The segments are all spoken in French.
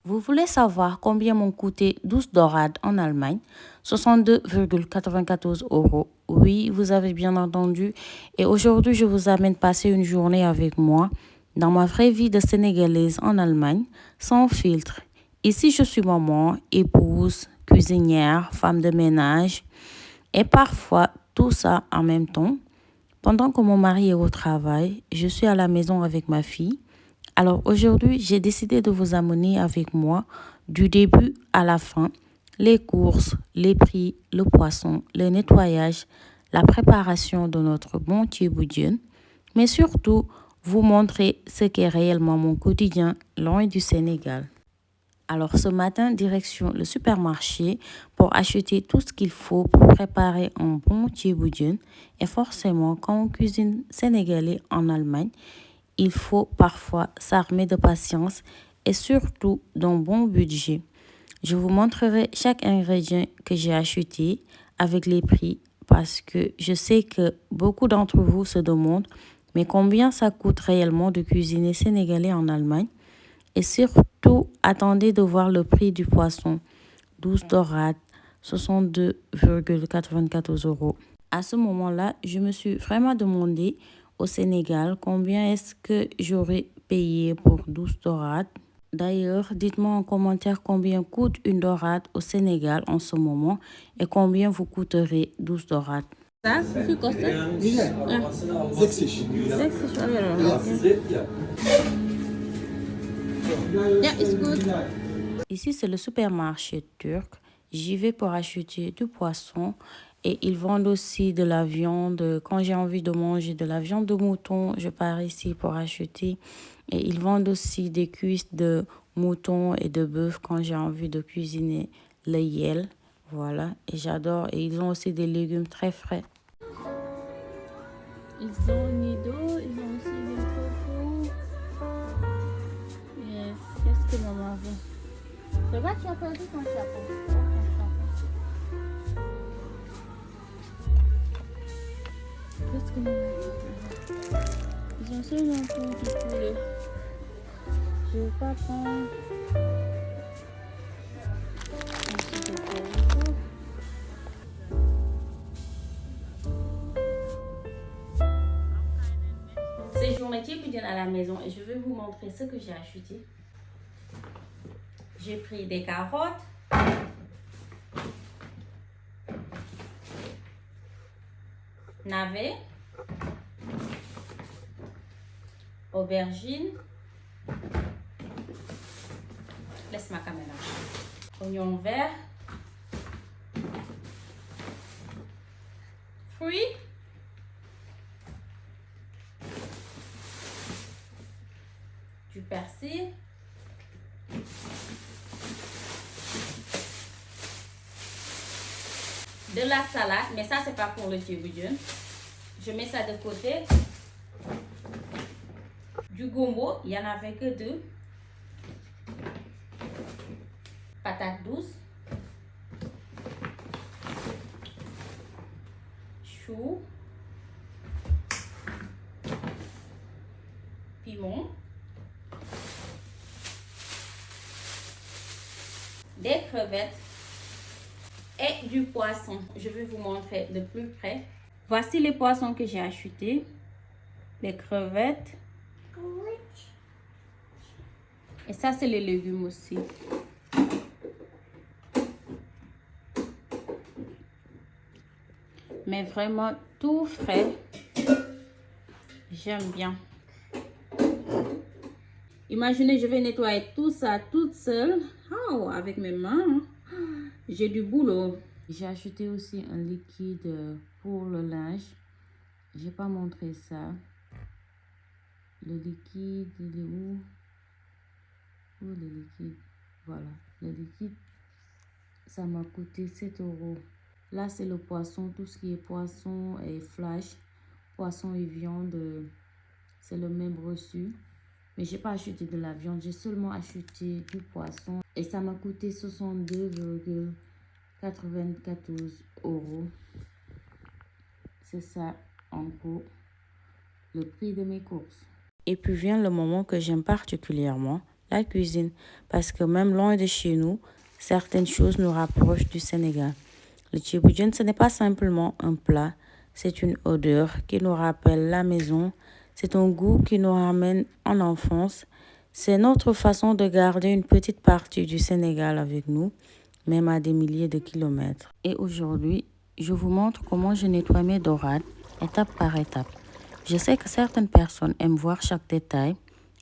Vous voulez savoir combien m'ont coûté 12 dorades en Allemagne? 62,94 euros. Oui, vous avez bien entendu. Et aujourd'hui, je vous amène passer une journée avec moi dans ma vraie vie de Sénégalaise en Allemagne, sans filtre. Ici, je suis maman, épouse, cuisinière, femme de ménage et parfois tout ça en même temps. Pendant que mon mari est au travail, je suis à la maison avec ma fille. Alors aujourd'hui, j'ai décidé de vous amener avec moi du début à la fin, les courses, les prix, le poisson, le nettoyage, la préparation de notre bon thieboudienne, mais surtout vous montrer ce qu'est réellement mon quotidien loin du Sénégal. Alors ce matin, direction le supermarché pour acheter tout ce qu'il faut pour préparer un bon thieboudienne. Et forcément, quand on cuisine sénégalais en Allemagne, il faut parfois s'armer de patience et surtout d'un bon budget. Je vous montrerai chaque ingrédient que j'ai acheté avec les prix parce que je sais que beaucoup d'entre vous se demandent mais combien ça coûte réellement de cuisiner sénégalais en Allemagne. Et surtout, attendez de voir le prix du poisson. 12 dorades, 62,94 euros. À ce moment-là, je me suis vraiment demandé au Sénégal combien est-ce que j'aurais payé pour 12 dorades. D'ailleurs, dites-moi en commentaire combien coûte une dorade au Sénégal en ce moment et combien vous coûterez 12 dorades. Ça, c'est quoi ça? Sächsisch. Yeah, it's good. Ici, c'est le supermarché turc. J'y vais pour acheter du poisson et ils vendent aussi de la viande. Quand j'ai envie de manger de la viande de mouton, je pars ici pour acheter. Et ils vendent aussi des cuisses de mouton et de bœuf quand j'ai envie de cuisiner le yel. Voilà, et j'adore. Et ils ont aussi des légumes très frais. Ils ont nido, ils ont aussi des tofu. Yes, qu'est-ce que maman veut? C'est vrai, tu as perdu ton chapeau. Qu'est-ce que maman veut? Ils ont seulement pour du poulet. Je ne vais pas prendre. C'est journée thieboudienne à la maison et je vais vous montrer ce que j'ai acheté. J'ai pris des carottes, navets, aubergines, laisse ma caméra, oignons verts, fruits, du persil, de la salade, mais ça c'est pas pour le thieboudienne. Je mets ça de côté. Du gombo, il n'y en avait que 2. Patates douces. Choux. Piment. Des crevettes. Et du poisson. Je vais vous montrer de plus près. Voici les poissons que j'ai achetés. Les crevettes. Et ça, c'est les légumes aussi. Mais vraiment tout frais. J'aime bien. Imaginez, je vais nettoyer tout ça toute seule. Oh, avec mes mains. J'ai du boulot. J'ai acheté aussi un liquide pour le linge. J'ai pas montré ça. Le liquide, il est où? Où le liquide? Voilà, le liquide, ça m'a coûté 7 euros. Là, c'est le poisson, tout ce qui est poisson et flash, poisson et viande, c'est le même reçu. Mais j'ai pas acheté de la viande, j'ai seulement acheté du poisson. Et ça m'a coûté 62,94 euros. C'est ça, en gros, le prix de mes courses. Et puis vient le moment que j'aime particulièrement, la cuisine, parce que même loin de chez nous, certaines choses nous rapprochent du Sénégal. Le tchiboujen, ce n'est pas simplement un plat, c'est une odeur qui nous rappelle la maison, c'est un goût qui nous ramène en enfance, c'est notre façon de garder une petite partie du Sénégal avec nous, même à des milliers de kilomètres. Et aujourd'hui, je vous montre comment je nettoie mes dorades, étape par étape. Je sais que certaines personnes aiment voir chaque détail,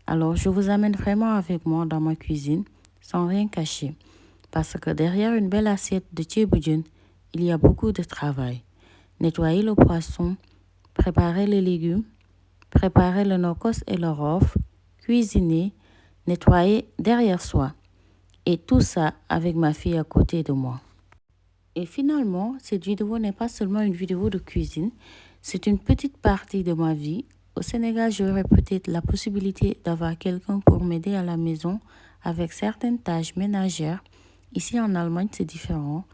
alors je vous amène vraiment avec moi dans ma cuisine, sans rien cacher. Parce que derrière une belle assiette de tchiboujen, il y a beaucoup de travail. Nettoyer le poisson, préparer les légumes, préparer le nokos et le rof, cuisiner, nettoyer derrière soi. Et tout ça avec ma fille à côté de moi. Et finalement, cette vidéo n'est pas seulement une vidéo de cuisine, c'est une petite partie de ma vie. Au Sénégal, j'aurais peut-être la possibilité d'avoir quelqu'un pour m'aider à la maison avec certaines tâches ménagères. Ici en Allemagne, c'est différent.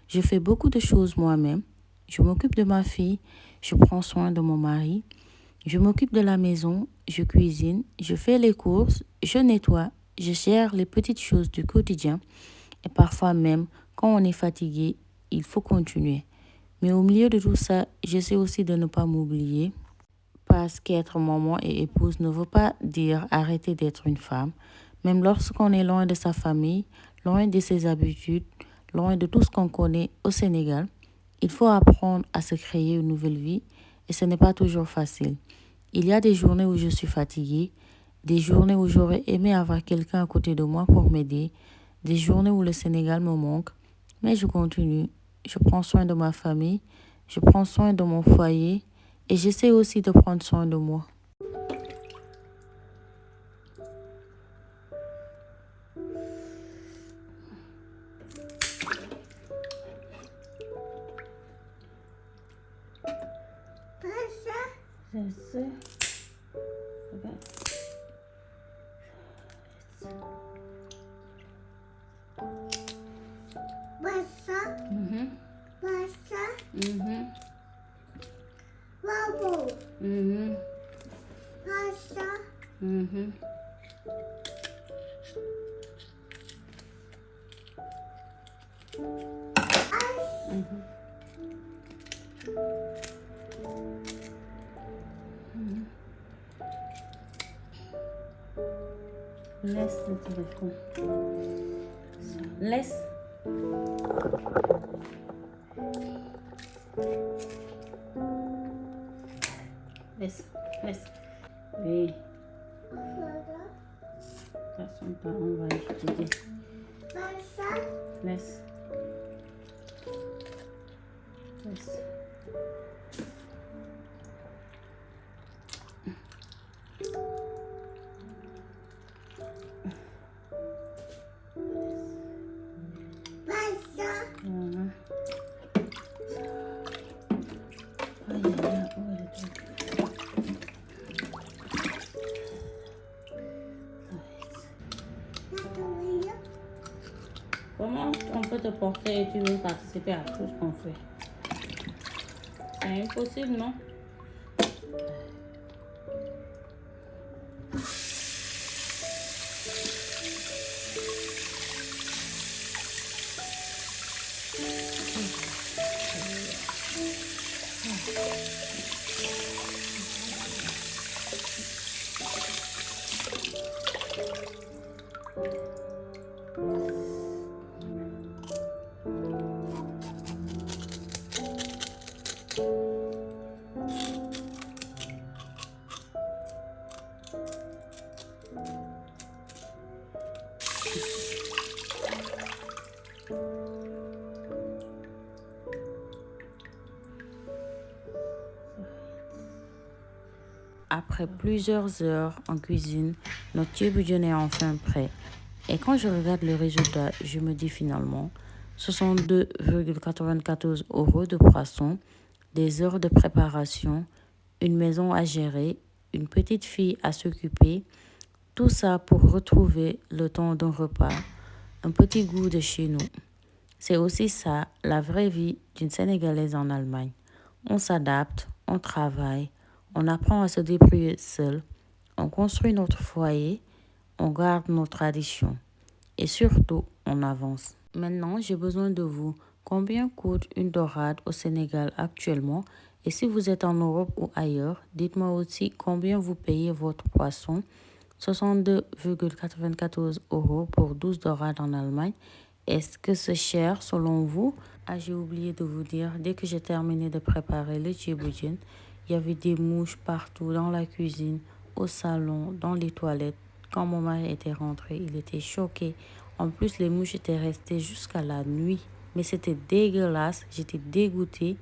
Je fais beaucoup de choses moi-même. Je m'occupe de ma fille, je prends soin de mon mari, je m'occupe de la maison, je cuisine, je fais les courses, je nettoie, je gère les petites choses du quotidien. Et parfois même, quand on est fatigué, il faut continuer. Mais au milieu de tout ça, j'essaie aussi de ne pas m'oublier. Parce qu'être maman et épouse ne veut pas dire arrêter d'être une femme. Même lorsqu'on est loin de sa famille, loin de ses habitudes, loin de tout ce qu'on connaît au Sénégal, il faut apprendre à se créer une nouvelle vie et ce n'est pas toujours facile. Il y a des journées où je suis fatiguée, des journées où j'aurais aimé avoir quelqu'un à côté de moi pour m'aider, des journées où le Sénégal me manque, mais je continue. Je prends soin de ma famille, je prends soin de mon foyer et j'essaie aussi de prendre soin de moi. Laisse le téléphone. Laisse. Laisse. Oui. De toute façon, on va étudier. Laisse. Comment on peut te porter et tu veux participer à tout ce qu'on fait? C'est impossible, non? Après plusieurs heures en cuisine, notre tchiboujen est enfin prêt. Et quand je regarde le résultat, je me dis finalement, 62,94 € de poisson, des heures de préparation, une maison à gérer, une petite fille à s'occuper, tout ça pour retrouver le temps d'un repas, un petit goût de chez nous. C'est aussi ça, la vraie vie d'une Sénégalaise en Allemagne. On s'adapte, on travaille, on apprend à se débrouiller seul, on construit notre foyer, on garde nos traditions et surtout, on avance. Maintenant, j'ai besoin de vous. Combien coûte une dorade au Sénégal actuellement? Et si vous êtes en Europe ou ailleurs, dites-moi aussi combien vous payez votre poisson. 62,94 € pour 12 dorades en Allemagne. Est-ce que c'est cher selon vous? Ah, j'ai oublié de vous dire, dès que j'ai terminé de préparer le tchiboujen, il y avait des mouches partout dans la cuisine, au salon, dans les toilettes. Quand mon mari était rentré, il était choqué. En plus, les mouches étaient restées jusqu'à la nuit. Mais c'était dégueulasse, j'étais dégoûtée.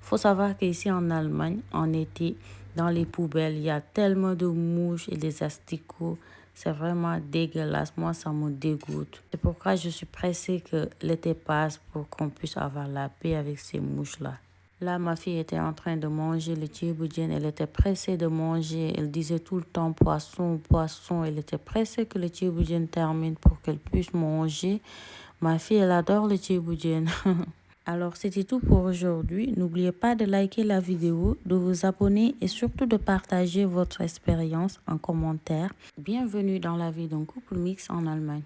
Faut savoir qu'ici en Allemagne, en été, dans les poubelles, il y a tellement de mouches et des asticots. C'est vraiment dégueulasse. Moi, ça me dégoûte. C'est pourquoi je suis pressée que l'été passe pour qu'on puisse avoir la paix avec ces mouches-là. Là, ma fille était en train de manger le tchiboujen. Elle était pressée de manger. Elle disait tout le temps poisson, poisson. Elle était pressée que le tchiboujen termine pour qu'elle puisse manger. Ma fille, elle adore le tchiboujen. Alors, c'était tout pour aujourd'hui. N'oubliez pas de liker la vidéo, de vous abonner et surtout de partager votre expérience en commentaire. Bienvenue dans la vie d'un couple mixte en Allemagne.